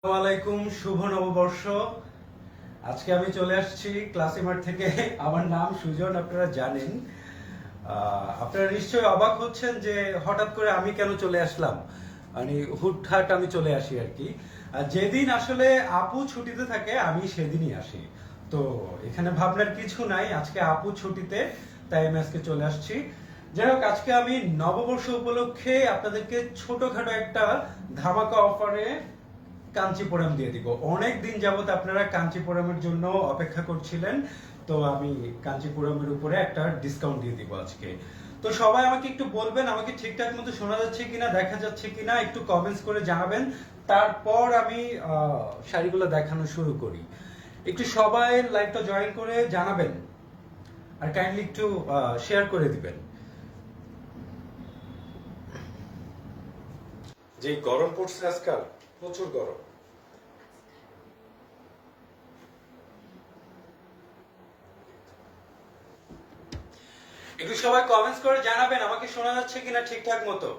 আসসালামু আলাইকুম, শুভ নববর্ষ। আজকে আমি চলে আসছি ক্লাসিমার্ট থেকে। আমার নাম সুজন, আপনারা জানেন। আপনারা নিশ্চয়ই অবাক হচ্ছেন যে হঠাৎ করে আমি কেন চলে আসলাম, মানে হুটহাট আমি চলে আসি আর কি। আর যেদিন আসলে আপু ছুটিতে থাকে আমি সেদিনই আসি। তো এখানে ভাবনার কিছু নাই, আজকে আপু ছুটিতে, তাই আমি আজকে চলে আসছি। যাই হোক, আজকে আমি নববর্ষ উপলক্ষে আপনাদেরকে ছোটখাটো একটা ধামাকা অফারে কাঞ্চিপুরম দিয়ে দিব। অনেক দিন যাবত আপনারা কাঞ্চিপুরমের জন্য অপেক্ষা করছিলেন, তো আমি কাঞ্চিপুরমের উপরে একটা ডিসকাউন্ট দিয়ে দিব আজকে। তো সবাই আমাকে একটু বলবেন আমাকে ঠিকঠাক মতো শোনা যাচ্ছে কিনা, দেখা যাচ্ছে কিনা, একটু কমেন্টস করে জানাবেন। তারপর আমি শাড়িগুলো দেখানো শুরু করি। একটু সবাই লাইভটা জয়েন করে জানাবেন, আর কাইন্ডলি একটু শেয়ার করে দিবেন। যে গরম পড়ছে আজকাল, প্রচুর গরম। একটু সবাই কমেন্টস করে জানাবেন আমাকে শোনা যাচ্ছে কিনা ঠিকঠাক মতো।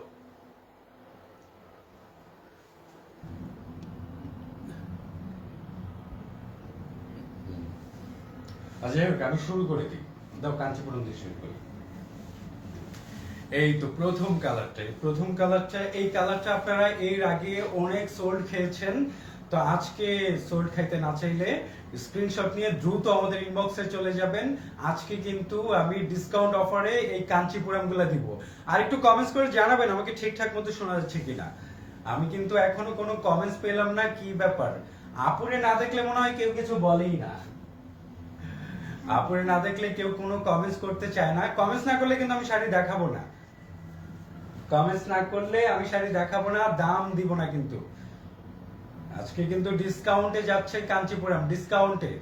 আচ্ছা, যাই হোক, আমি শুরু করে দিই। দাও, কাঞ্চিপুরম দিয়ে শুরু করি। এই তো প্রথম কালারটা এই কালারটা আপনারা এর আগে অনেক সোল্ড খেয়েছেন। তো আজকে সোল্ড খাইতে না চাইলে স্ক্রিনশট নিয়ে দ্রুত আমাদের ইনবক্সে চলে যাবেন। আজকে কিন্তু আমি ডিসকাউন্ট অফারে এই কাঞ্চিপুরম গুলা দিব। আর একটু কমেন্টস করে জানাবেন আমাকে ঠিকঠাক মতো শোনা যাচ্ছে কিনা। আমি কিন্তু এখনো কোনো কমেন্টস পেলাম না, কি ব্যাপার? আপুরে না দেখলে মনে হয় কেউ কিছু বলেই না। আপুরে না দেখলে কেউ কোনো কমেন্টস করতে চায় না। কমেন্টস না করলে কিন্তু আমি শাড়ি দেখাবো না। কমেন্টস না করলে আমি শাড়ি দেখাবো না, দাম দিব না কিন্তু। আজকে কিন্তু ডিসকাউন্টে যাচ্ছে কাঞ্চিপুরম, ডিসকাউন্টে।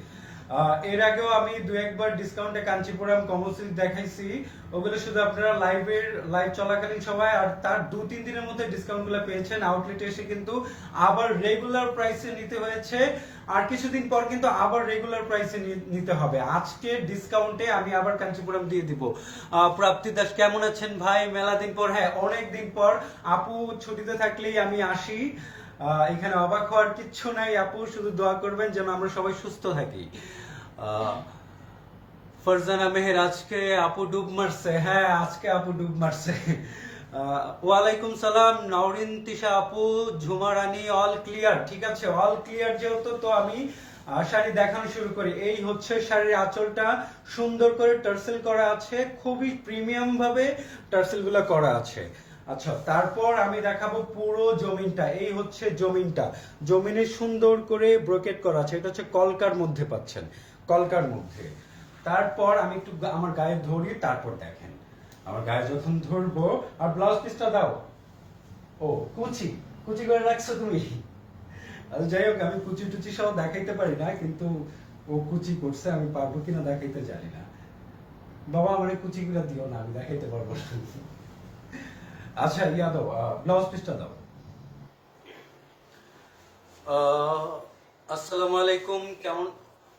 এর আগেও আমি দু একবার ডিসকাউন্টে কাঞ্চিপুরম কমল সিল্ক দেখাইছি। ওগুলো শুধু আপনারা লাইভ চলাকালীন সময়, আর তার 2-3 দিনের মধ্যে ডিসকাউন্ট গুলো পেয়েছেন। আউটলেটে এসে কিন্তু আবার রেগুলার প্রাইসে নিতে হয়েছে, আর কিছুদিন পর কিন্তু আবার রেগুলার প্রাইসে নিতে হবে। আজকে ডিসকাউন্টে আমি আবার কাঞ্চিপুরম দিয়ে দিব। প্রাপ্তি দাস কেমন আছেন ভাই? মেলা দিন পর, হ্যাঁ অনেক দিন পর। আপু ছুটিতে থাকলেই আমি আসি। এখানে অবাক হওয়ার কিচ্ছু নাই আপু, শুধু দোয়া করবেন যেন আমরা সবাই সুস্থ থাকি। ফারজানা মেহের, আজকে আপু ডুব মারছে। হ্যাঁ, আজকে আপু ডুব মারছে। ওয়ালাইকুম সালাম নওরিন তিশা আপু, ঝুমা রানী, অল ক্লিয়ার। ঠিক আছে, অল ক্লিয়ার যেহেতু, তো আমি শাড়ি দেখানো শুরু করি। এই হচ্ছে শাড়ির আঁচলটা, সুন্দর করে টার্সেল করা আছে, খুবই প্রিমিয়াম ভাবে টার্সেল গুলা করা আছে। আচ্ছা, তারপর আমি দেখাবো পুরো জমিনটা। এই হচ্ছে জমিনটা, জমিনে সুন্দর করে ব্রোকেট করা আছে। এটা হচ্ছে কলকার মধ্যে পাচ্ছেন, কলকার মধ্যে। তারপর আমি একটু আমার গায়ে ধরি, তারপর দেখেন। আমার গায়ে যখন ধরবো, আর ব্লাউজ পিসটা দাও। ও, কুচি কুচি করে রাখছো তুমি। আচ্ছা, যাই হোক, আমি কুচি টুচি সহ দেখাইতে পারি না, কিন্তু ও কুচি করছে, আমি পারবো কিনা দেখাইতে জানি না। বাবা আমার কুচি গুলা দিও না, আমি দেখাইতে পারবো না। আচ্ছা, ইয়া দাও, ব্লাউজ পিসটা দাও। আসসালামু আলাইকুম, কেমন?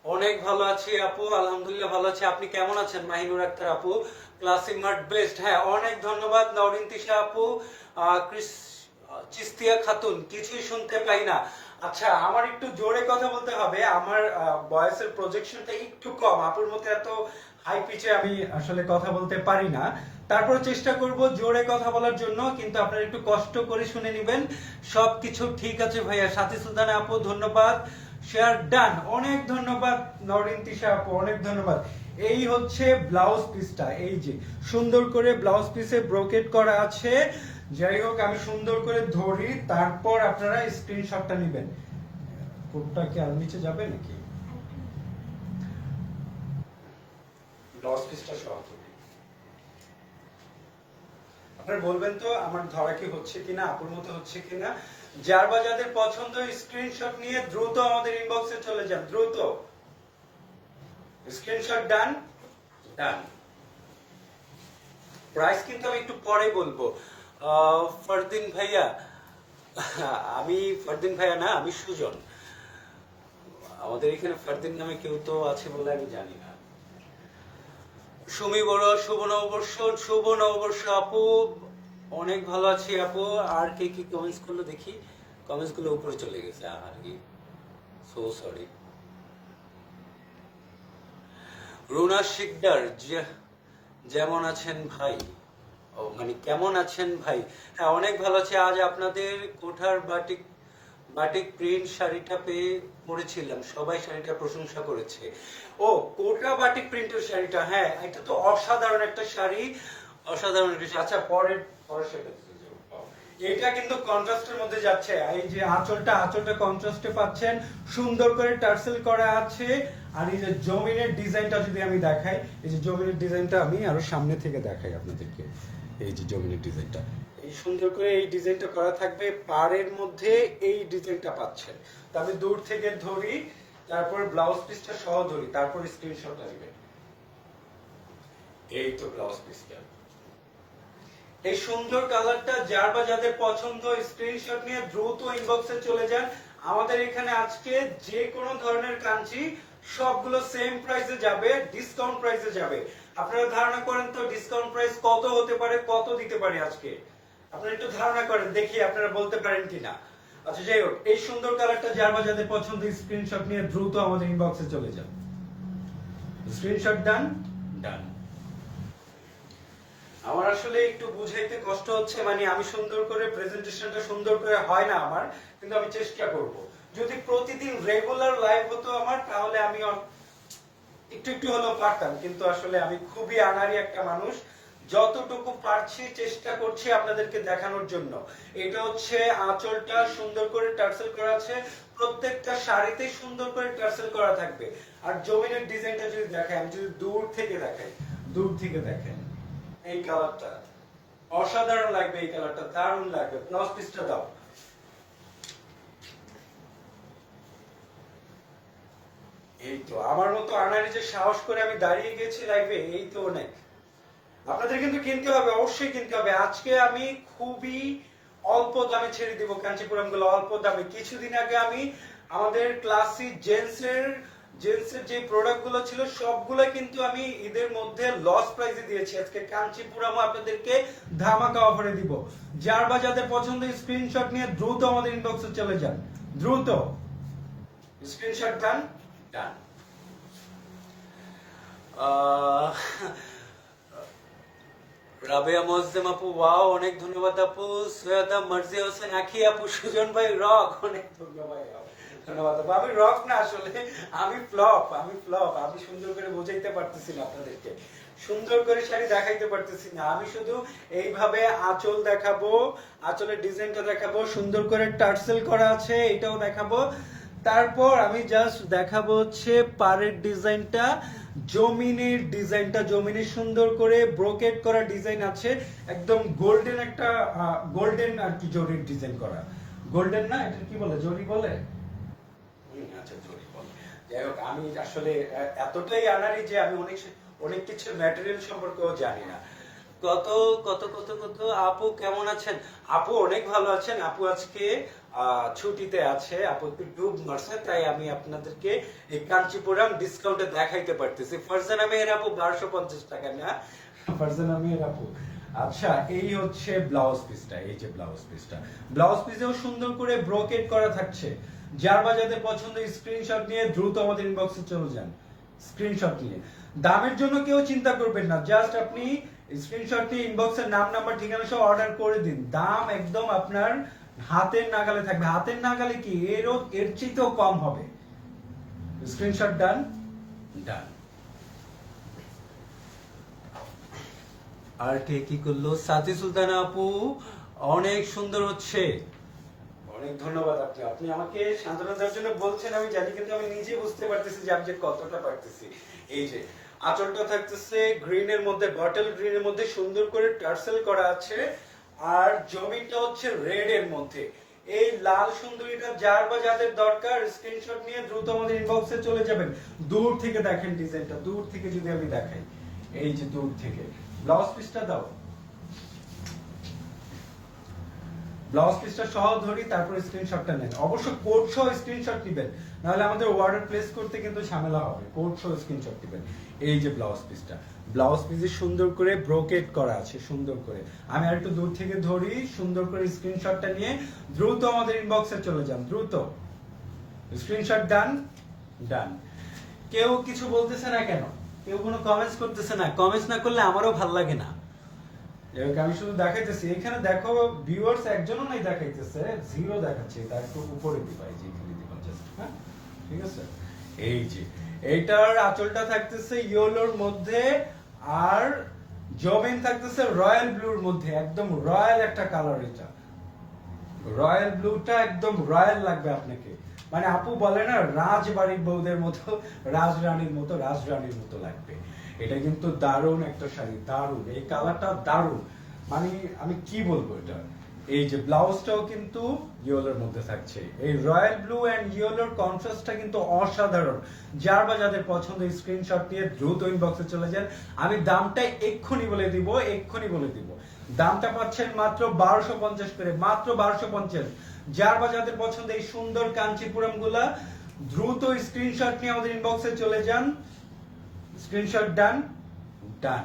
অনেক ভালো আছি আপু, আলহামদুলিল্লাহ ভালো আছি। আপনি কেমন আছেন? মাহিনুর আক্তার আপু, ক্লাসিক মার্ট বেস্ট। হ্যাঁ, অনেক ধন্যবাদ নওরিন তিশা আপু। চিস্তিয়া খাতুন, কিছুই শুনতে পাই না। আচ্ছা, আমার একটু জোরে কথা বলতে হবে, আমার ভয়েসের প্রজেকশনটা একটু কম। আপুর মতো এত হাই পিচে আমি আসলে কথা বলতে পারি না। তারপর চেষ্টা করব জোরে কথা বলার জন্য, কিন্তু আপনারা একটু কষ্ট করে শুনে নেবেন। সবকিছু ঠিক আছে ভাইয়া। সাথী সুলতানা আপু ধন্যবাদ, শেয়ার ডান। অনেক ধন্যবাদ নরিন তিশা আপু, অনেক ধন্যবাদ। এই হচ্ছে ব্লাউজ পিসটা, এই যে সুন্দর করে ব্লাউজ পিসে ব্রোকেট করা আছে। যাই হোক, আমি সুন্দর করে ধরি, তারপর আপনারা স্ক্রিনশটটা নেবেন। কোডটা কি আর নিচে যাবে নাকি? ব্লাউজ পিসটা সহ আপনারা বলবেন তো আমার ধরা কি হচ্ছে কিনা, আপুর মতো হচ্ছে কিনা। যার বা যাদের পছন্দ স্ক্রিনশট নিয়ে দ্রুত আমাদের ইনবক্সে চলে যান, দ্রুত। স্ক্রিনশট ডান, ডান। প্রাইস কিন্তু আমি একটু পরে বলবো। ফারদিন ভাইয়া, আমি ফারদিন ভাইয়া না, আমি সুজন। আমাদের এখানে ফারদিন নামে কেউ তো আছে বলে আমি জানি না। সুমি বড়, শুভ নববর্ষ। শুভ নববর্ষ আপু, অনেক ভালো আছি আপু। আর কে কি কমেন্টস করলো দেখি, কমেন্টস গুলো উপরে চলে গেছে, আর কি সো সরি। রুনা শিকদার, যেমন আছেন ভাই? ও মানে কেমন আছেন ভাই? হ্যাঁ অনেক ভালো আছি। আজ আপনাদের কোঠার বাটিক বাটিক প্রিন্ট শাড়িটা পেয়ে পরেছিলাম, সবাই শাড়িটা প্রশংসা করেছে। ও কোটা বাটিক প্রিন্টের শাড়িটা, হ্যাঁ এটা তো অসাধারণ একটা শাড়ি, অসাধারণ একটা শাড়ি। আচ্ছা পরের সেটা এটা কিন্তু কন্ট্রাস্টের মধ্যে যাচ্ছে। এই যে আঁচলটা কন্ট্রাস্টে পাচ্ছেন, সুন্দর করে টার্সেল করা আছে। আর এই যে জমিনের ডিজাইনটা যদি আমি দেখাই, এই যে জমিনের ডিজাইনটা আমি আরো সামনে থেকে দেখাই আপনাদেরকে। এই যে জমিনের ডিজাইনটা, এই সুন্দর করে এই ডিজাইনটা করা থাকবে, পাড়ের মধ্যে এই ডিজাইনটা পাচ্ছেন। তো আমি দূর থেকে ধরি, তারপর ব্লাউজ পিসটা সহ ধরি, তারপর স্ক্রিনশটটা নেবেন। এই তো ব্লাউজ পিসটা, এই সুন্দর কালারটা যার বা যাদের পছন্দ স্ক্রিনশট নিয়ে দ্রুত ইনবক্সে চলে যান। আমাদের এখানে আজকে যে কোনো ধরনের কাঞ্চি সবগুলো সেম প্রাইসে যাবে, ডিসকাউন্ট প্রাইসে যাবে। আপনারা ধারণা করেন তো ডিসকাউন্ট প্রাইস কত হতে পারে, কত দিতে পারে আজকে? আপনারা একটু ধারণা করেন দেখি আপনারা বলতে পারেন কিনা। আচ্ছা যাই হোক, এই সুন্দর কালারটা যার বা যাদের পছন্দ স্ক্রিনশট নিয়ে দ্রুত আমাদের ইনবক্সে চলে যান। স্ক্রিনশট ডান। আমার আসলে একটু বুঝাইতে কষ্ট হচ্ছে, মানে আমি সুন্দর করে প্রেজেন্টেশনটা সুন্দর করে হয় না আমার, কিন্তু আমি চেষ্টা করব। যদি প্রতিদিন রেগুলার লাইভ হতো আমার, তাহলে আমি একটু একটু হলেও পারতাম, কিন্তু আসলে আমি খুবই আনাড়ি একটা মানুষ। যতটুকু পারছি চেষ্টা করছি আপনাদেরকে দেখানোর জন্য। এটা হচ্ছে আঁচলটা সুন্দর করে টার্সেল করা আছে, প্রত্যেকটা শাড়িতেই সুন্দর করে টার্সেল করা থাকবে। আর জমিনের ডিজাইনটা যদি দেখাই, আমি যদি দূর থেকে দেখেন এই কালারটা অসাধারণ লাগবে, এই কালারটা দারুণ লাগবে। ব্লাউজ পিসটা দাও। এই তো আমার মতো আনারি যে সাহস করে আমি দাঁড়িয়ে গেছি লাইভে, এই তো অনেক। আপনাদের কিন্তু কিনতে হবে, অবশ্যই কিনতে হবে। আজকে আমি খুবই অল্প দামে ছেড়ে দিব কাঞ্চিপুরম গুলো, অল্প দামে। কিছুদিন আগে আমি আমাদের ক্লাসি জেন্টসের যে প্রোডাক্ট গুলো ছিল সবগুলো কিন্তু আমি ঈদের মধ্যে লস প্রাইসে দিয়েছি। আজকে কাঞ্চিপুরম আপনাদেরকে ধামাকা অফারে দিব। যার বা যাদের পছন্দ স্ক্রিনশট নিয়ে দ্রুত আমাদের ইনবক্সে চলে যান, দ্রুত স্ক্রিনশট ডান। রাবেয়া মোয়াজ্জেম আপু, ওয়াও অনেক ধন্যবাদ আপু। সৈয়দা মার্জি হোসেন আখি আপু, সুজন ভাই রক, অনেক ধন্যবাদ আপু। আমি রক না, আসলে আমি ফ্লপ। আমি সুন্দর করে বোঝাইতে পারতেছি না আপনাদেরকে, সুন্দর করে শাড়ি দেখাইতে পারতেছি না। আমি শুধু এইভাবে আঁচল দেখাবো, আঁচলের ডিজাইনটা দেখাবো, সুন্দর করে টার্সেল করা আছে এটাও দেখাবো। তারপর আমি জাস্ট দেখাবো হচ্ছে পাড়ের ডিজাইনটা, জমিনের সুন্দর করে ব্রোকেট করা ডিজাইন আছে, একদম গোল্ডেন একটা গোল্ডেন আর কি জরির ডিজাইন করা। গোল্ডেন না, এটা কি বলে, জরি বলে? আচ্ছা জরি বলে। যাই হোক, আমি আসলে এতটাই আনাড়ি যে আমি অনেক কিছু ম্যাটেরিয়াল সম্পর্কেও জানি না। কত কত কত কত আপু কেমন আছেন? আপু অনেক ভালো আছেন। আপু আজকে ছুটিতে আছে, আপু একটু ডুব মারছে, তাই আমি আপনাদেরকে এই কাঞ্চিপুরম ডিসকাউন্টে দেখাইতে পারতেছি। ফারজানা মেহের আপু 1250 টাকা না, ফারজানা মেহের আপু। আচ্ছা এই হচ্ছে ব্লাউজ পিসটা, এই যে ব্লাউজ পিসেও সুন্দর করে ব্রোকেট করা থাকছে। যার বা যাদের পছন্দ স্ক্রিনশট নিয়ে দ্রুত আমাদের ইনবক্সে চলে যান। স্ক্রিনশট নিয়ে দামের জন্য কেউ চিন্তা করবেন না, জাস্ট আপনি স্ক্রিনশট নিয়ে ইনবক্সের নাম নাম্বার ঠিকানা সহ অর্ডার করে দিন। দাম একদম আপনার হাতের নাগালে থাকবে। হাতের নাগালে কি, এর চেয়েও কম হবে। স্ক্রিনশট ডান। আর কে কি করলো? সাথী সুলতানা আপু, অনেক সুন্দর হচ্ছে, অনেক ধন্যবাদ। আপনি আমাকে সান্ত্বনা দেওয়ার জন্য বলছেন আমি জানি, কিন্তু আমি নিজে বুঝতে পারতেছি যে আমি যে কতটা পারতেছি। এই যে আঁচলটা থাকতেছে গ্রিনের মধ্যে, বটল গ্রিনের মধ্যে সুন্দর করে টার্সেল করা আছে, আর জমিনটা হচ্ছে রেড এর মধ্যে। এই লাল সুন্দরীটা যার বা যাদের দরকার স্ক্রিনশট নিয়ে দ্রুত আমাদের ইনবক্সে চলে যাবেন। দূর থেকে দেখেন ডিজাইনটা, দূর থেকে যদি আমি দেখাই, এই যে দূর থেকে। ব্লাউজ পিসটা দাও। ব্লাউজ পিসটা সহ ধরি, তারপর স্ক্রিনশটটা নেন। অবশ্য কোড সহ স্ক্রিনশট নেবেন, নাহলে আমাদের অর্ডার প্লেস করতে কিন্তু ঝামেলা হবে। কোড সহ স্ক্রিনশট নেবেন। এই যে ব্লাউজ পিসটা, ব্লাউজ পিসে সুন্দর করে ব্রোকেট করা আছে, সুন্দর করে। আমি আর একটু দূর থেকে ধরি, সুন্দর করে স্ক্রিনশটটা নিয়ে দ্রুত আমাদের ইনবক্সে চলে যান, দ্রুত। স্ক্রিনশট ডান, ডান। কেউ কিছু বলতেছে না কেন? কেউ কোনো কমেন্টস করতেছে না? কমেন্টস না করলে আমারও ভাল লাগে না। আমি শুধু দেখাইতেছি, এখানে দেখো ভিউয়ার্স একজনও নাই দেখাইতেছে, জিরো দেখাচ্ছে। তার একটু উপরে দিবা, এই যে এখানে দিবা জাস্ট, হ্যাঁ ঠিক আছে। এই যে এইটার আঁচলটা থাকতেছে ইয়েলোর মধ্যে, আর জমিন থাকতেছে রয়্যাল ব্লুর মধ্যে। একদম রয়্যাল একটা কালার, এটা রয়্যাল ব্লুটা একদম রয়্যাল লাগবে আপনাকে। মানে আপু বলে না রাজবাড়ির বউদের মতো, রাজরানীর মতো, রাজরানীর মতো লাগবে। এটা কিন্তু দারুণ একটা শাড়ি, দারুণ। এই কালারটা দারুণ, মানে আমি কি বলবো এটা। এই যে ব্লাউজটাও কিন্তু ইয়েলোর মধ্যে থাকছে। এই রয়্যাল ব্লু এন্ড ইয়েলোর কন্ট্রাস্টটা কিন্তু অসাধারণ। যার বা যাদের পছন্দ স্ক্রিনশট নিয়ে দ্রুত ইনবক্সে চলে যান। আমি দামটা এক্ষুনি বলে দিব, এক্ষুনি বলে দিব। দামটা পাচ্ছেন মাত্র 1250 করে, মাত্র 1250। যার বা যাদের পছন্দ এই সুন্দর কাঞ্চিপুরম গুলা, দ্রুত স্ক্রিনশট নিয়ে আমাদের ইনবক্সে চলে যান। স্ক্রিনশট ডান, ডান।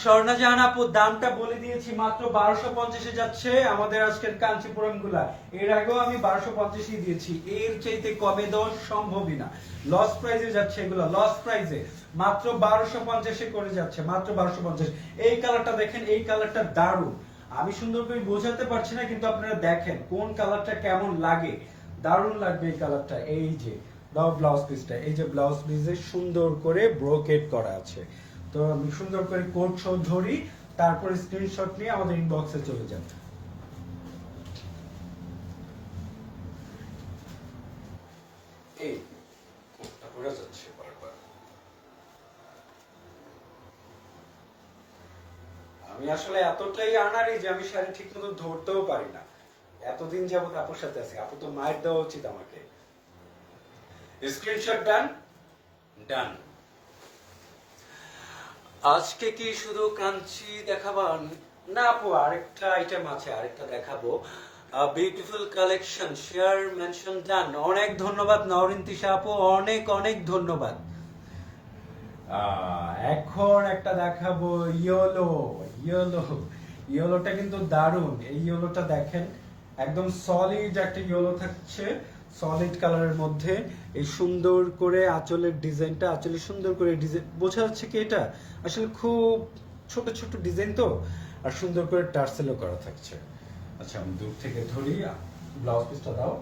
স্বর্ণা জাহান আপু, দামটা বলে দিয়েছি, মাত্র 1250-এ যাচ্ছে আমাদের আজকের কাঞ্চিপুরম গুলা। এর আগেও আমি 1250-ই দিয়েছি, এর চাইতে কমে দেওয়া সম্ভবই না। লস প্রাইজে যাচ্ছে এগুলো, লস প্রাইজে মাত্র 1250-এ করে যাচ্ছে, মাত্র 1250। এই কালারটা দেখেন, এই কালারটা দারুণ। আমি সুন্দর করে বোঝাতে পারছি না, কিন্তু আপনারা দেখেন কোন কালারটা কেমন লাগে, দারুণ লাগবে এই কালারটা। এই যে ব্লাউজ পিসটা, এই যে ব্লাউজ পিসে সুন্দর করে ব্রোকেট করা আছে। তো আমি সুন্দর করে কোড সহ ধরি, তারপর স্ক্রিনশট নিয়ে আমাদের ইনবক্সে চলে যান। এই কোডটা পড়ে যাচ্ছে বারবার। আমি আসলে এতটাই আনাড়ি যে আমি শাড়ি ঠিক মতো ধরতেও পারি না। এতদিন যাবত আপুর সাথে আছি, আপু তো মায়ের দেওয়া উচিত আমাকে। স্ক্রিনশট ডান, ডান। আজকে কি শুধু কাঞ্চি দেখাবেন? না আপু, আরেকটা আইটেম আছে, আরেকটা দেখাবো। বিউটিফুল কালেকশন, শেয়ার মেনশন ডান। অনেক ধন্যবাদ নওরিন তিশা আপু, অনেক অনেক ধন্যবাদ। এখন একটা দেখাবো ইয়েলো, ইয়েলো। ইয়েলোটা কিন্তু দারুণ। এই ইয়েলোটা দেখেন, একদম সলিড একটা ইয়েলো থাকছে, সলিড কালারের মধ্যে। এই সুন্দর করে আঁচলের ডিজাইনটা, আঁচলে সুন্দর করে ডিজাইন, বোঝা যাচ্ছে কি এটা আসলে খুব ছোট ছোট ডিজাইন তো, আর সুন্দর করে টার্সেলও করা থাকছে। আচ্ছা আমি দূর থেকে ধরি, ব্লাউজ পিসটা দাও।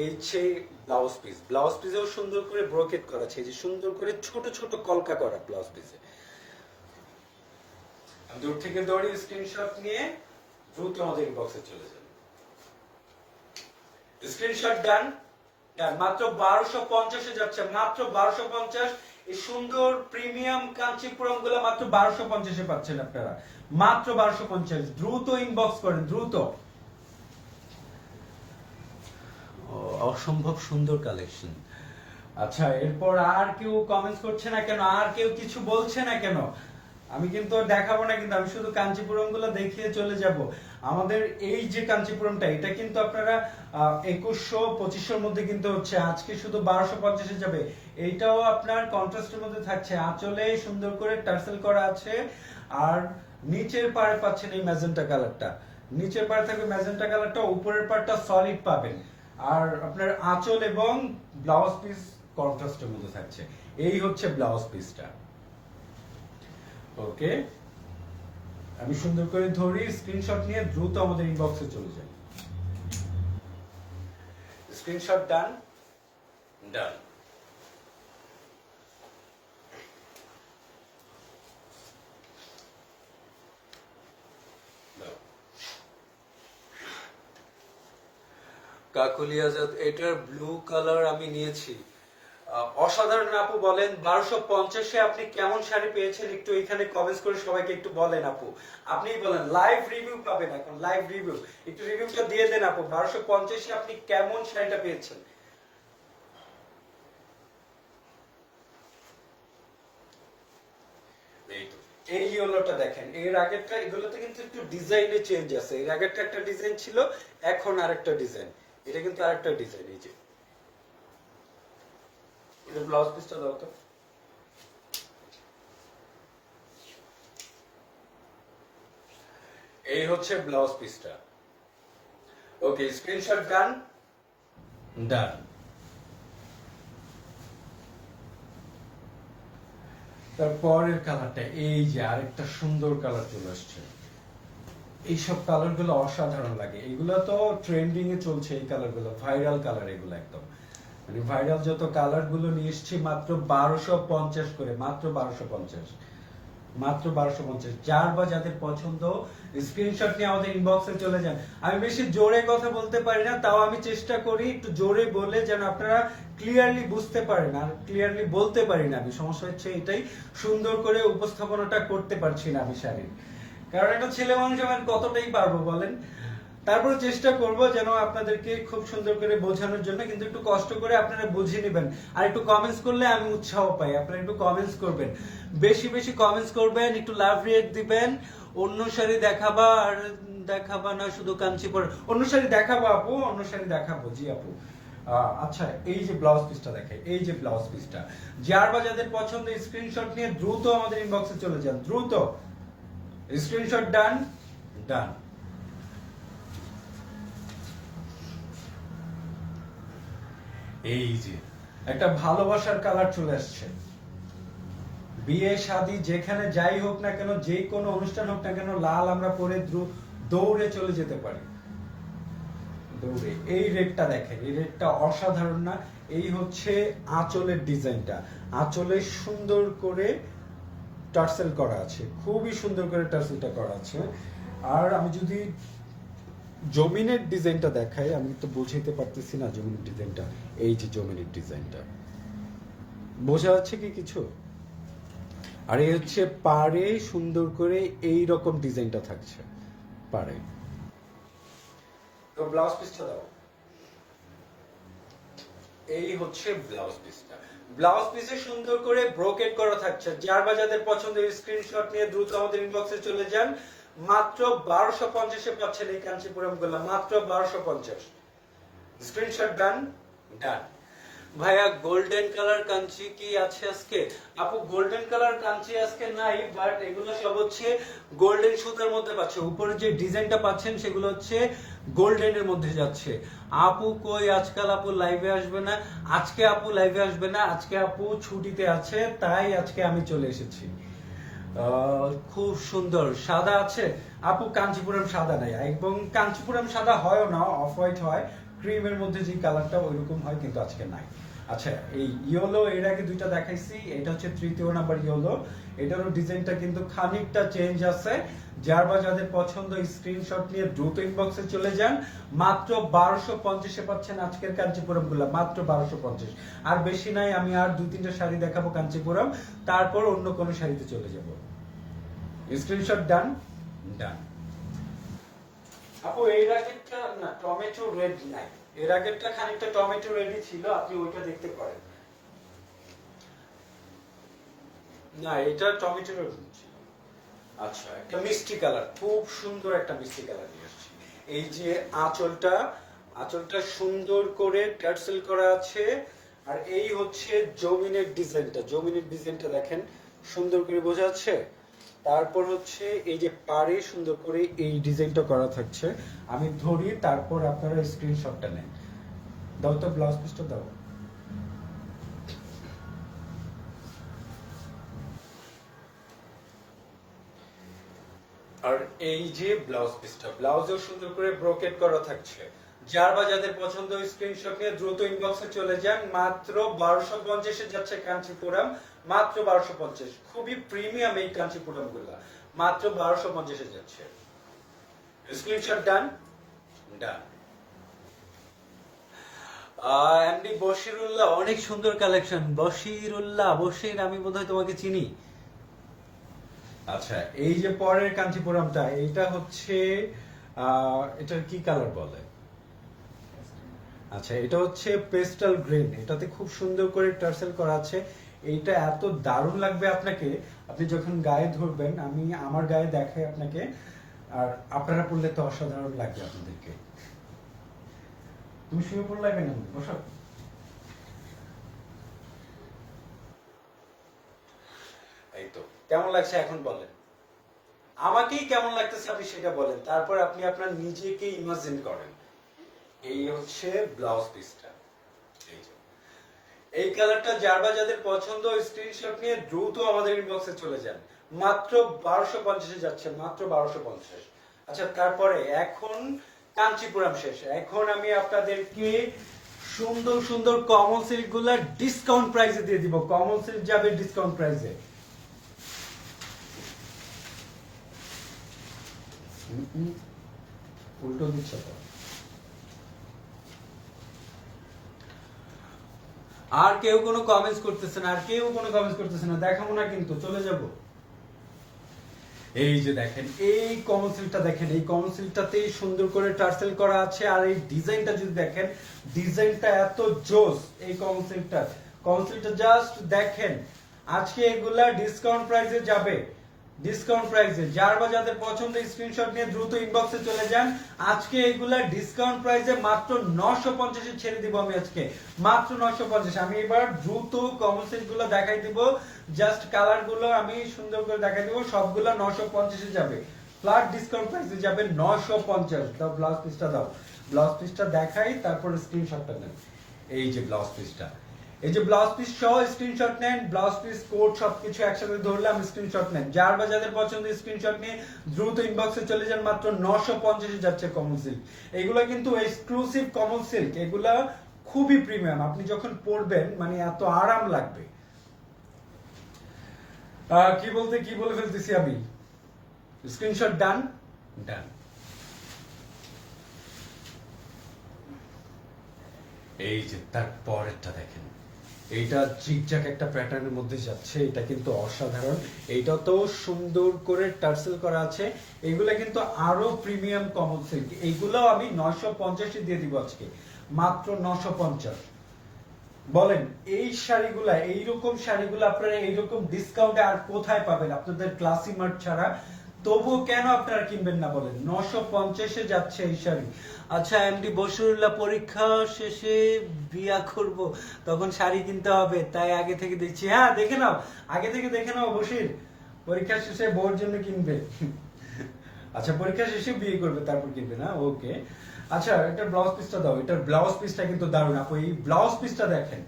এই যে ব্লাউজ পিস, ব্লাউজ পিসেও সুন্দর করে ব্রোকেট করা আছে, এই যে সুন্দর করে ছোট ছোট কলকা করা ব্লাউজ পিসে। আমি দূর থেকে ধরি, স্ক্রিনশট নিয়ে দ্রুত আমাদের ইনবক্সে চলে যান। স্ক্রিনশট ডান, ডান। মাত্র 1250-এ যাচ্ছে, মাত্র 1250। এই সুন্দর প্রিমিয়াম কাঞ্চিপুরম গুলো মাত্র 1250-এ পাচ্ছেন আপনারা, মাত্র 1250। দ্রুত ইনবক্স করেন, দ্রুত। অসম্ভব সুন্দর কালেকশন। আচ্ছা এরপর আর কেউ কমেন্টস করছে না কেন? আর কেউ কিছু বলছে না কেন? আমি কিন্তু দেখাবো না, কিন্তু আমি শুধু কাঞ্চিপুরম গুলো দেখিয়ে চলে যাব। আমাদের এই যে কাঞ্চিপুরমটা, এটা কিন্তু আপনারা 2100-2500-র মধ্যে কিন্তু হচ্ছে, আজকে শুধু 1250-এ যাবে। এইটাও আপনার কন্ট্রাস্টের মধ্যে থাকছে, আঁচলে সুন্দর করে টার্সেল করা আছে। আর নিচের পাড়ে পাচ্ছেন এই ম্যাজেন্টা কালারটা, নিচের পাড়ে থাকবে ম্যাজেন্টা কালারটা, উপরের পাড়টা সলিড পাবেন। আর আপনার আঁচল এবং ব্লাউজ পিস কন্ট্রাস্টের মধ্যে থাকছে। এই হচ্ছে ব্লাউজ পিসটা। ওকে, আমি সুন্দর করে ধরি, স্ক্রিনশট নিয়ে দ্রুত আমাদের ইনবক্সে চলে যাই। স্ক্রিনশট ডান, ডান। কাকুলিয়াজাত, এটার ব্লু কালার আমি নিয়েছি। অসাধারণ আপু, বলেন 1250-এ আপনি কেমন শাড়ি পেয়েছেন, একটু এখানে কমেন্টস করে সবাইকে একটু বলেন আপু। আপনি বলেন, লাইভ রিভিউ পাবেন এখন, লাইভ রিভিউ। একটু রিভিউটা দিয়ে দেন আপু, 1250-এ আপনি কেমন শাড়িটা পেয়েছেন। এই তো, এই ইয়েলোটা দেখেন, এর আগেরটা এগুলোতে কিন্তু একটু ডিজাইনে চেঞ্জ আছে। এর আগেরটা একটা ডিজাইন ছিল, এখন আরেকটা ডিজাইন। এটা কিন্তু আরেকটা ডিজাইন। এই যে এটা ব্লাউজ পিসটা দাও তো। এই হচ্ছে ব্লাউজ পিসটা। ওকে, স্ক্রিনশট ডান। ডান। তারপরের কালারটা এই যে আরেকটা সুন্দর কালার চলে আসছে। এইসব কালার গুলো অসাধারণ লাগে। এগুলো তো ট্রেন্ডিং এ চলছে, এই কালার গুলো ভাইরাল কালার। এগুলো একদম মানে ভাইরাল যত কালার গুলো নিয়ে এসছি মাত্র 1250 করে, মাত্র 1250, মাত্র 1250। যার বা যাদের পছন্দ স্ক্রিনশট নিয়ে আমাদের ইনবক্সে চলে যান। আমি বেশি জোরে কথা বলতে পারি না, তাও আমি চেষ্টা করি একটু জোরে বলে যেন আপনারা ক্লিয়ারলি বুঝতে পারেন। আর ক্লিয়ারলি বলতে পারি না আমি, সমস্যা হচ্ছে এটাই, সুন্দর করে উপস্থাপনাটা করতে পারছি না আমি শাড়ির। কারণ একটা ছেলে মানুষ আমি কতটাই পারবো বলেন। তারপরে চেষ্টা করব যেন আপনাদেরকে খুব সুন্দর করে বোঝানোর জন্য, কিন্তু একটু কষ্ট করে আপনারা বুঝে নেবেন। আর একটু কমেন্টস করলে আমি উৎসাহ পাই। আপনারা একটু কমেন্টস করবেন, বেশি বেশি কমেন্টস করবেন, একটু লাভ রিয়েক্ট দিবেন। অন্য শাড়ি দেখাবা আর দেখাবা না শুধু কাঞ্চিপুর, অন্য শাড়ি দেখাবো আপু, অন্য শাড়ি দেখাবো। জি আপু। আচ্ছা, এই যে ব্লাউজ পিসটা দেখে, এই যে ব্লাউজ পিসটা, যার বা যাদের পছন্দ স্ক্রিনশট নিয়ে দ্রুত আমাদের ইনবক্সে চলে যান, দ্রুত। স্ক্রিনশট ডান। ডান। এই যে একটা ভালোবাসার কালার চলে আসছে। বিয়ে শাদী যেখানে যাই হোক না কেন, যে কোনো অনুষ্ঠান হোক না কেন, লাল আমরা পরে দৌড়ে চলে যেতে পারি, দৌড়ে। এই রেডটা দেখেন, এই রেডটা অসাধারণ না? এই হচ্ছে আঁচলের ডিজাইনটা। আঁচলে সুন্দর করে টার্সেল করা আছে, খুবই সুন্দর করে টার্সেলটা করা আছে। আর আমি যদি জমিনের ডিজাইনটা দেখাই, আমি তো বুঝাইতে পারতেছি না জমিনের ডিজাইনটা। এই যে জমিনের ডিজাইনটা, বোঝা যাচ্ছে কি কিছু? আর এই হচ্ছে পাড়ে সুন্দর করে এই রকম ডিজাইনটা থাকছে পাড়ে। তো ব্লাউজ পিসটা দাও। এই হচ্ছে ব্লাউজ পিসটা। ব্লাউজ পিসে সুন্দর করে ব্রোকেট করা থাকছে। যার বা যাদের পছন্দের স্ক্রিনশট নিয়ে দ্রুত আমাদের ইনবক্সে চলে যান। মাত্র 1250-এ পাচ্ছেন এই কাঞ্চিপুরম গুলো, মাত্র 1250। স্ক্রিনশট ডান। ডান। ভাইয়া গোল্ডেন কালার কাঞ্চি কি আছে আজকে? আপু গোল্ডেন কালার কাঞ্চি আজকে নাই, বাট এগুলো সব হচ্ছে গোল্ডেন সুতার মধ্যে পাচ্ছে। উপরে যে ডিজাইনটা পাচ্ছেন সেগুলো হচ্ছে গোল্ডেনের মধ্যে যাচ্ছে। আপু কই আজকাল? আপু লাইভে আসবে না? আজকে আপু লাইভে আসবে না, আজকে আপু ছুটিতে আছে, তাই আজকে আমি চলে এসেছি। খুব সুন্দর সাদা আছে আপু, কাঞ্চিপুরম সাদা নাই, এবং কাঞ্চিপুরম সাদা হয়ও না, অফ হোয়াইট হয়, ক্রিমের মধ্যে যে কালারটা ওইরকম হয়, কিন্তু আজকে নাই। আচ্ছা, এই ইয়েলো এর আগে দুইটা দেখাইছি, এটা হচ্ছে তৃতীয় নাম্বার ইয়েলো। এটারও ডিজাইনটা কিন্তু খানিকটা চেঞ্জ আছে। যার বা যাদের পছন্দ স্ক্রিনশট নিয়ে দ্রুত ইনবক্সে চলে যান। মাত্র 1250-এ পাচ্ছেন আজকের কাঞ্চিপুরম গুলা, মাত্র 1250। আর বেশি নাই, আমি আর দুই তিনটা শাড়ি দেখাবো কাঞ্চিপুরম, তারপর অন্য কোনো শাড়িতে চলে যাব। স্ক্রিনশট ডান। ডান। আপু এর আগেরটা না টমেটো রেড নাই, এর আগেরটা খানিকটা টমেটো রেডই ছিল, আপনি ওইটা দেখতে পারেন। না, এটা টমেটো রেড ছিল। আচ্ছা, একটা মিষ্টি কালার, খুব সুন্দর একটা মিষ্টি কালার নিয়ে আসছি। এই যে আঁচলটা, আঁচলটা সুন্দর করে টার্সেল করা আছে। আর এই হচ্ছে জমিনের ডিজাইনটা, জমিনের ডিজাইনটা দেখেন, সুন্দর করে বোঝা যাচ্ছে। তারপর হচ্ছে এই যে পাড়ে সুন্দর করে এই ডিজাইনটা করা থাকছে। আমি ধরি, তারপর আপনারা স্ক্রিনশটটা নেন। দাও তো ব্লাউজ পিসটা দাও। আর এই যে ব্লাউজ পিসটা, ব্লাউজেও সুন্দর করে ব্রোকেট করা থাকছে। যার বা যাদের পছন্দ স্ক্রিনশট নিয়ে দ্রুত ইনবক্সে চলে যান। মাত্র 1250-এ যাচ্ছে কাঞ্চিপুরম, মাত্র 1250। খুবই প্রিমিয়াম এই কাঞ্চিপুরম গুলা, মাত্র 1250-এ যাচ্ছে। স্ক্রিনশট ডান। ডান। এমডি বশিরুল্লাহ, অনেক সুন্দর কালেকশন। বশিরুল্লাহ, বশির, আমি বোধহয় তোমাকে চিনি। আচ্ছা, এই যে পরের কাঞ্চিপুরমটা, এইটা হচ্ছে এটার কি কালার বলে? আচ্ছা, এটা হচ্ছে পেস্টাল গ্রিন। এটাতে খুব সুন্দর করে টার্সেল করা আছে। এইটা এত দারুণ লাগবে আপনাকে, আপনি যখন গায়ে ধরবেন, আমি আমার গায়ে দেখাই আপনাকে, আর আপনারা পড়লে তো অসাধারণ লাগবে আপনাদেরকে। তুমি শুয়ে পড়লে কেন, বসো। এই তো কেমন লাগছে এখন বলেন, আমাকেই কেমন লাগতেছে আপনি সেটা বলেন, তারপর আপনি আপনার নিজেকে ইমাজিন করেন। এই হচ্ছে ব্লাউজ পিসটা। এই যে এই কালারটা যার বা যাদের পছন্দ, স্ক্রিনশট নিয়ে দ্রুত আমাদের ইনবক্সে চলে যান। মাত্র 1250 যাচ্ছে, মাত্র 1250। আচ্ছা, তারপরে এখন কাঞ্চিপুরম শেষ, এখন আমি আপনাদেরকে সুন্দর সুন্দর কমন সিল্ক গুলা ডিসকাউন্ট প্রাইসে দিয়ে দিব। কমন সিল্ক যাবে ডিসকাউন্ট প্রাইসে। উল্টো দিচ্ছ তো। আর কেউ কোনো কমেন্টস করতেছে না, আর কেউ কোনো কমেন্টস করতেছে না, দেখাবো না কিন্তু, চলে যাব। এই যে দেখেন এই কমন সিল্কটা দেখেন, এই কমন সিল্কটাতেই সুন্দর করে টার্সেল করা আছে, আর এই ডিজাইনটা যদি দেখেন, ডিজাইনটা এত জোস। এই কমন সিল্কটা জাস্ট দেখেন। আজকে এগুলা ডিসকাউন্ট প্রাইসে যাবে, ডিসকাউন্ট প্রাইসে। যার বা যাদের পছন্দ স্ক্রিনশট নিয়ে দ্রুত ইনবক্সে চলে যান। আজকে এগুলা ডিসকাউন্ট প্রাইসে মাত্র 950 এ ছেড়ে দিব আমি আজকে, মাত্র 950। আমি এবার দ্রুত কমন সেট গুলো দেখাই দিব, জাস্ট কালার গুলো আমি সুন্দর করে দেখাই দিব, সবগুলো 950 এ যাবে, ফ্ল্যাট ডিসকাউন্ট প্রাইসে যাবে 950। দাও ব্লাউজ পিসটা, দাও ব্লাউজ পিসটা দেখাই, তারপর স্ক্রিনশটটা নেন। এই যে ব্লাউজ পিসটা, এই যে ব্লাউজ পিস সহ স্ক্রিনশট নেন, ব্লাউজ পিস কোড সবকিছু একসাথে ধরলাম, স্ক্রিনশট নেন। যার বা যাদের পছন্দ স্ক্রিনশট নিয়ে দ্রুত ইনবক্সে চলে যান, মাত্র 950 এ যাচ্ছে কমন সিল্ক। এগুলো কিন্তু এক্সক্লুসিভ কমন সিল্ক, এগুলা খুবই প্রিমিয়াম, আপনি যখন পরবেন মানে এত আরাম লাগবে। কি বলে ফেলতেছি আমি। স্ক্রিনশট ডান, ডান। এই যে তার পরেরটা দেখেন, এইটা জিগজ্যাগ একটা প্যাটার্নের মধ্যে যাচ্ছে, এটা কিন্তু অসাধারণ। এইটা তো সুন্দর করে টার্সেল করা আছে, এগুলা কিন্তু আরো প্রিমিয়াম কমন সিল্ক। এইগুলো আমি 950 এ দিয়ে দিব আজকে, মাত্র 950। বলেন এই শাড়িগুলা, এইরকম শাড়িগুলো আপনারা এইরকম ডিসকাউন্টে আর কোথায় পাবেন আপনাদের ক্লাসি মার্ট ছাড়া? তবুও কেন আপনারা কিনবেন না বলেন? 950 এ যাচ্ছে এই শাড়ি। আচ্ছা এমডি বসিরুল্লাহ পরীক্ষা শেষে বিয়া করব, তখন শাড়ি কিনতে হবে, তাই আগে থেকে দেখছি। হ্যাঁ দেখে নাও, আগে থেকে দেখে নাও বসির, পরীক্ষা শেষে বউর জন্য কিনবে। আচ্ছা পরীক্ষা শেষে বিয়ে করবে তারপর কিনবে না, ওকে। আচ্ছা এটা ব্লাউজ পিসটা দাও, এটার ব্লাউজ পিসটা কিন্তু দারুণ আপু, এই ব্লাউজ পিসটা দেখেন,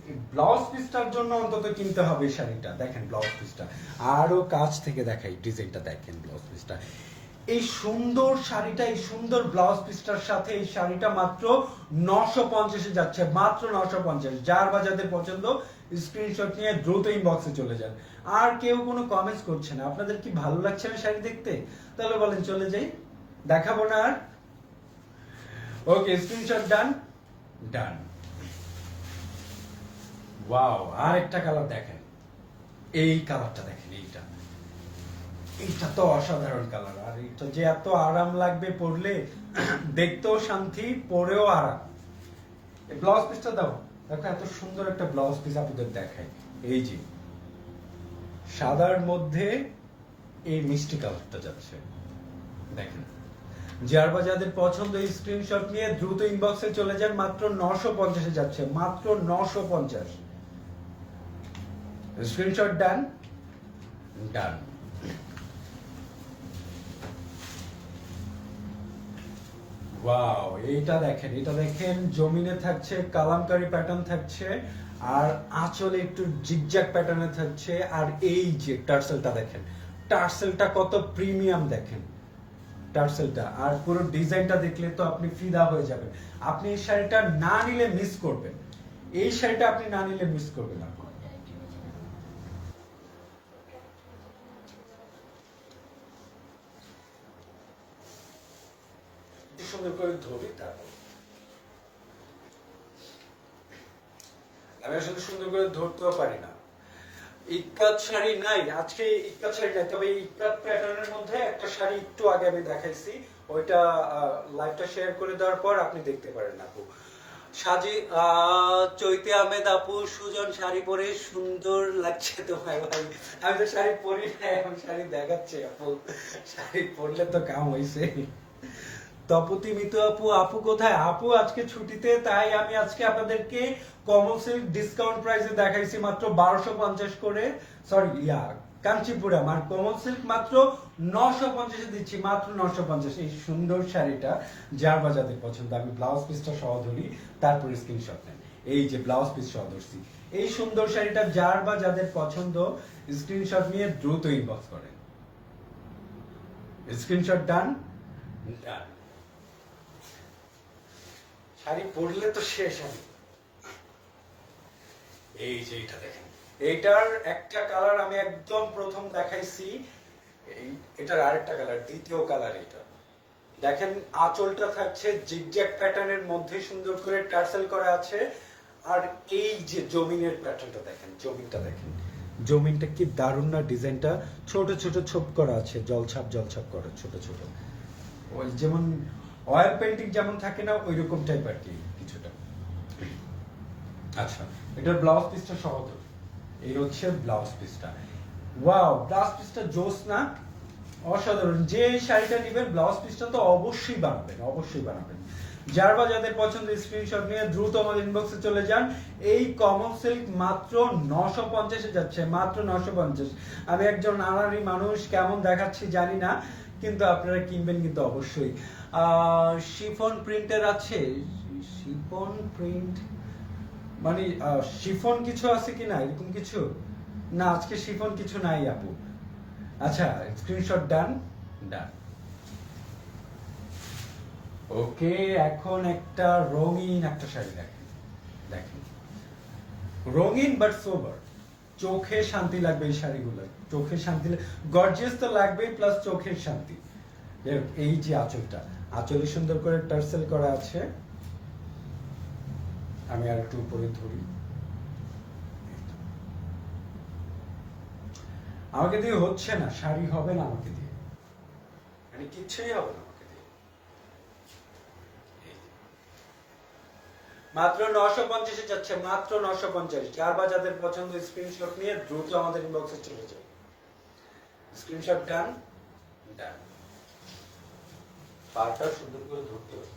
এই ব্লাউজ পিসটার জন্য অন্তত কিনতে হবে এই শাড়িটা। দেখেন ব্লাউজ পিসটা, আরো কাছ থেকে দেখাই, ডিজাইনটা দেখেন ব্লাউজ পিসটা। এই সুন্দর শাড়িটা, এই সুন্দর ব্লাউজ পিসটার সাথে এই শাড়িটা মাত্র 950 এ যাচ্ছে, মাত্র 950। যার বা যাদের পছন্দ স্ক্রিনশট নিয়ে দ্রুত ইনবক্সে চলে যান। আর কেউ কোনো কমেন্টস করছে না, আপনাদের কি ভালো লাগছে না শাড়ি দেখতে? তাহলে বলেন চলে যাই, দেখাবো না আর। ওকে স্ক্রিনশট ডান, ডান। ওয়াও, আর একটা কালার দেখেন, এই কালারটা দেখেন, এইটা তো অসাধারণ কালার, আর এটা যে এত আরাম লাগবে পরলে, দেখতেও শান্তি, পরেও আরাম। এই ব্লাউজ পিসটা দাও, দেখো এত সুন্দর একটা ব্লাউজ পিস আপনাদের দেখাই। এই যে সাদার মধ্যে এই মিষ্টি কালারটা যাচ্ছে, দেখেন। যার বা যাদের পছন্দ এই স্ক্রিনশট নিয়ে দ্রুত ইনবক্সে চলে যান, মাত্র 950 এ যাচ্ছে, মাত্র 950। স্ক্রিনশট ডান, ডান। ওয়াও, এইটা দেখেন, এটা দেখেন, জমিনে থাকছে কালামকারী প্যাটার্ন থাকছে, আর আঁচলে একটু জিগজ্যাগ প্যাটার্নে থাকছে, আর এই যে টার্সেলটা দেখেন, টার্সেলটা কত প্রিমিয়াম দেখেন টার্সেলটা, আর পুরো ডিজাইনটা দেখলে তো আপনি ফিদা হয়ে যাবেন। আপনি এই শাড়িটা না নিলে মিস করবেন, এই শাড়িটা আপনি না নিলে মিস করবেন না। সুন্দর করে ধরি, তারপর আমি আসলে সুন্দর করে ধরতেও পারি না। ইক্কাত শাড়ি নাই আজকে, ইক্কাত শাড়ি নাই, তবে ইক্কাত প্যাটার্নের মধ্যে একটা শাড়ি একটু আগে আমি দেখাইছি, ওইটা লাইভটা শেয়ার করে দেওয়ার পর আপনি দেখতে পারেন আপু। সাজি চৈতি আহমেদ আপু, সুজন শাড়ি পরে সুন্দর লাগছে তোমায় ভাই। আমি তো শাড়ি পরি না, এখন শাড়ি দেখাচ্ছে আপু, শাড়ি পরলে তো কাম হইছে। তপতি মিতু আপু, আপু কোথায়? আপু আজকে ছুটিতে, তাই আমি আজকে আপনাদেরকে কমল সিল্ক ডিসকাউন্ট প্রাইসে দেখাইছি মাত্র 1250 করে, সরি কাঞ্চিপুরম। আর কমল সিল্ক মাত্র 950 দিচ্ছি, মাত্র 950। এই সুন্দর শাড়িটা যার বা যাদের পছন্দ, আমি ব্লাউজ পিসটা সহ ধরি, তারপর স্ক্রিনশট নেন। এই যে ব্লাউজ পিস সহ ধরছি, এই সুন্দর শাড়িটা যার বা যাদের পছন্দ স্ক্রিনশট নিয়ে দ্রুত ইনবক্স করেন। স্ক্রিনশট ডান। শাড়ি পরলে তো শেষ। আমি এই যে এটা দেখেন, এইটার একটা কালার আমি একদম প্রথম দেখাইছি, এটার আরেকটা কালার, দ্বিতীয় কালার এটা দেখেন। আঁচলটা থাকছে জিগজ্যাগ প্যাটার্নের মধ্যে সুন্দর করে টার্সেল করা আছে। আর এই যে জমিনের প্যাটার্নটা দেখেন, জমিনটা দেখেন, জমিনটা কি দারুণ না, ডিজাইনটা ছোট ছোট ছোপ করা আছে, জলছাপ জলছাপ করা ছোট ছোট, ওই যেমন অয়েল পেন্টিং যেমন থাকে না, ওই রকম টাইপ আর কি কিছুটা। আচ্ছা, এটার ব্লাউজ পিসটা সহ তো, এই হচ্ছে ব্লাউজ পিসটা। ওয়াও, ব্লাউজ পিসটা জোস না, অসাধারণ। যে শাড়িটা নেবেন ব্লাউজ পিসটা তো অবশ্যই বানাবেন, অবশ্যই বানাবেন। যার বা যাদের পছন্দ স্ক্রিনশট নিয়ে দ্রুত আমাদের ইনবক্সে চলে যান। এই কমন সিল্ক মাত্র 950 যাচ্ছে, মাত্র 950। আমি একজন নানারি মানুষ, কেমন দেখাচ্ছি জানি না, কিন্তু আপনারা কিনবেন কিন্তু অবশ্যই। শিফন প্রিন্টের আছে, শিফন প্রিন্ট মানে শিফন কিছু আছে কিনা এরকম কিছু? না, আজকে শিফন কিছু নাই আপু। আচ্ছা, স্ক্রিনশট ডান। ডান, ওকে। এখন একটা রঙিন একটা শাড়ি দেখেন, দেখেন রঙিন বাট সোবার, চোখে শান্তি লাগবে এই শাড়িগুলো, চোখে শান্তি, গর্জিয়াস তো লাগবেই, প্লাস চোখের শান্তি। এই যে আঁচলটা, আঁচলে সুন্দর করে টার্সেল করা আছে। আমি আর একটু উপরে ধরি, আমাকে দিয়ে হচ্ছে না, শাড়ি হবে না আমাকে দিয়ে, মানে কিচ্ছুই হবে না আমাকে দিয়ে। মাত্র 950 যাচ্ছে, মাত্র 950। যার বা যাদের পছন্দ স্ক্রিনশট নিয়ে দ্রুত আমাদের ইনবক্সে চলে যাও। স্ক্রিনশট ডান। ডান, পাটা সুন্দর করে ধরতে হবে।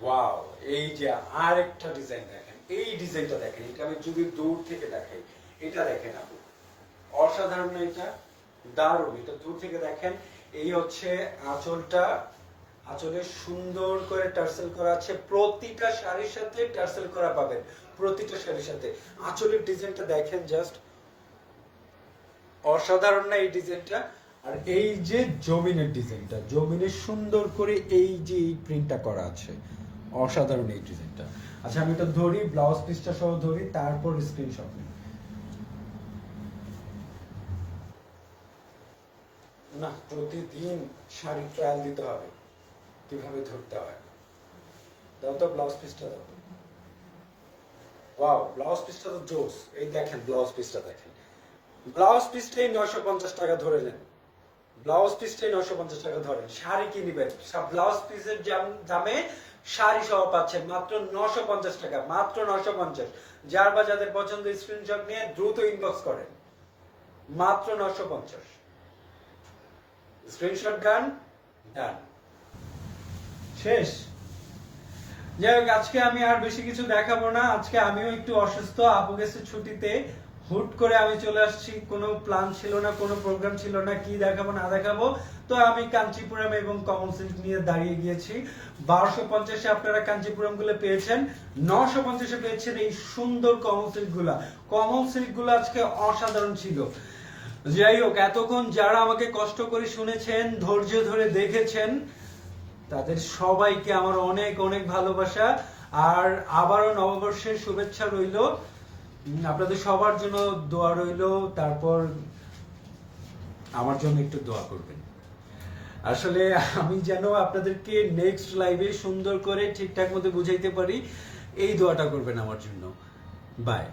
ওয়াও, এই যে আরেকটা ডিজাইন দেখেন, এই ডিজাইনটা দেখেন, এটা আমি যদি দূর থেকে দেখাই, এটা দেখেন আপু, অসাধারণ না এটা? দারুণ, এটা দূর থেকে দেখেন। এই হচ্ছে আঁচলটা, আঁচলে সুন্দর করে টার্সেল করা আছে, প্রতিটা শাড়ির সাথে টার্সেল করা পাবেন, প্রতিটা শাড়ির সাথে। আঁচলের ডিজাইনটা দেখেন, জাস্ট অসাধারণ না এই ডিজাইনটা? আর এই যে জমিনের ডিজাইনটা, জমিনে সুন্দর করে এই যে এই প্রিন্টটা করা আছে, অসাধারণ এই ডিজাইনটা। আচ্ছা, আমি এটা ধরি, ব্লাউজ পিসটা সহ ধরি, তারপর স্ক্রিনশট নিই। না, প্রতিদিন শাড়ি ট্রায়াল দিতে হবে কিভাবে ধরতে হয়। দাও তো ব্লাউজ পিসটা, দাও। ওয়াও, ব্লাউজ পিসটা তো জোস। এই দেখেন ব্লাউজ পিসটা দেখেন, ব্লাউজ পিসটাই 950 টাকা ধরে নেন, ব্লাউজ পিসটাই 950 টাকা ধরেন। শাড়ি কি নিবেন, সব ব্লাউজ পিসের দামে শাড়ি সহ পাচ্ছেন মাত্র 950 টাকা, মাত্র 950। যার বা যাদের পছন্দ স্ক্রিনশট নিয়ে দ্রুত ইনবক্স করেন, মাত্র 950। স্ক্রিনশট ডান। ডান, শেষ। যাই হোক, আজকে আমি আর বেশি কিছু দেখাবো না। আজকে আমিও একটু অসুস্থ, আপু গেছে ছুটিতে, হুট করে আমি চলে আসছি, কোনো প্ল্যান ছিল না, কোনো প্রোগ্রাম ছিল না, কি দেখাবো না দেখাবো। তো আমি কাঞ্চিপুরম এবং কমল সিল্ক নিয়ে দাঁড়িয়ে গিয়েছি। 1250-এ আপনারা কাঞ্চিপুরম গুলো পেয়েছেন, 950-এ পেয়েছেন এই সুন্দর কমল সিল্ক গুলা। কমল সিল্ক গুলো আজকে অসাধারণ ছিল। যাই হোক, এতক্ষণ যারা আমাকে কষ্ট করে শুনেছেন, ধৈর্য ধরে দেখেছেন, তাদের সবাইকে আমার অনেক অনেক ভালোবাসা। আর আবারও নববর্ষের শুভেচ্ছা রইল, আপনাদের সবার জন্য দোয়া রইল। তারপর আমার জন্য একটু দোয়া করবেন। আসলে আমি যেন আপনাদেরকে নেক্সট লাইভে সুন্দর করে ঠিকঠাক মতো বুঝাইতে পারি, এই দোয়াটা করবেন আমার জন্য। বাই।